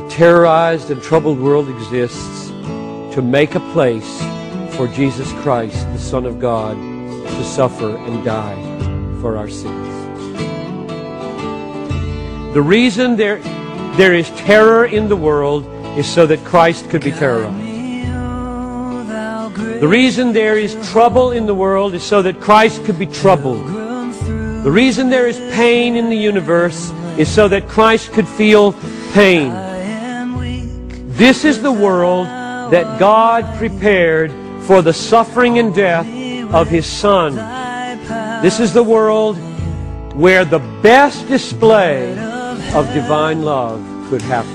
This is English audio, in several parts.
a terrorized and troubled world exists to make a place for Jesus Christ, the Son of God, to suffer and die for our sins. The reason there is terror in the world is so that Christ could be terrorized. The reason there is trouble in the world is so that Christ could be troubled. The reason there is pain in the universe is so that Christ could feel pain. This is the world that God prepared for the suffering and death of His Son. This is the world where the best display of divine love could happen.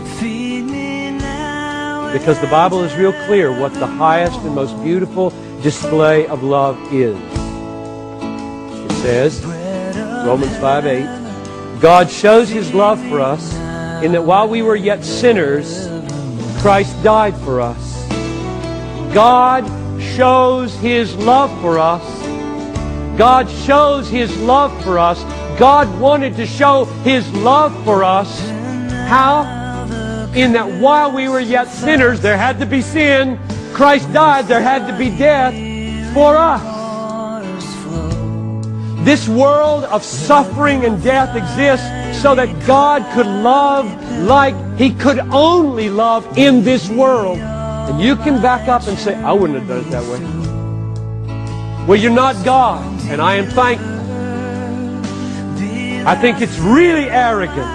Because the Bible is real clear what the highest and most beautiful display of love is. It says, Romans 5:8, God shows His love for us in that while we were yet sinners, Christ died for us. God shows His love for us. God shows His love for us. God wanted to show His love for us. How? In that while we were yet sinners, there had to be sin. Christ died, there had to be death for us. This world of suffering and death exists so that God could love like He could only love in this world. And you can back up and say, I wouldn't have done it that way. Well, you're not God, and I am thankful. I think it's really arrogant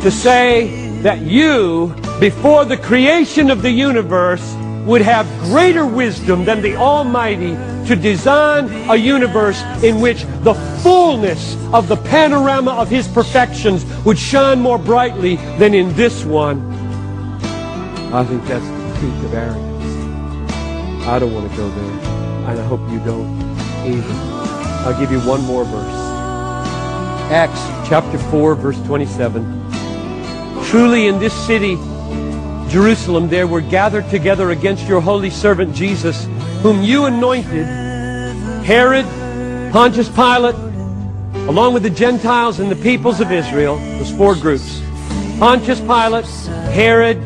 to say that you, before the creation of the universe, would have greater wisdom than the Almighty to design a universe in which the fullness of the panorama of His perfections would shine more brightly than in this one. I think that's the peak of arrogance. I don't want to go there, and I hope you don't either. I'll give you one more verse. Acts chapter 4, verse 27. Truly in this city, Jerusalem, there were gathered together against your holy servant Jesus, whom you anointed, Herod, Pontius Pilate, along with the Gentiles and the peoples of Israel. Those four groups. Pontius Pilate, Herod,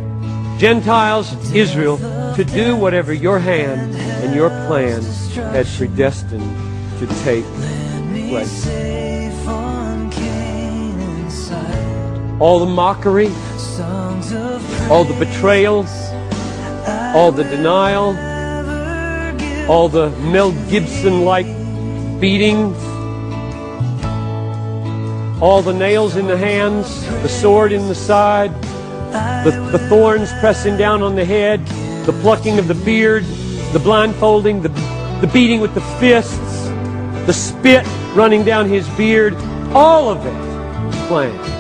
Gentiles, Israel, to do whatever your hand and your plan had predestined to take place. All the mockery, all the betrayal, all the denial, all the Mel Gibson-like beatings, all the nails in the hands, the sword in the side, the thorns pressing down on the head, the plucking of the beard, the blindfolding, the beating with the fists, the spit running down His beard, all of it was planned.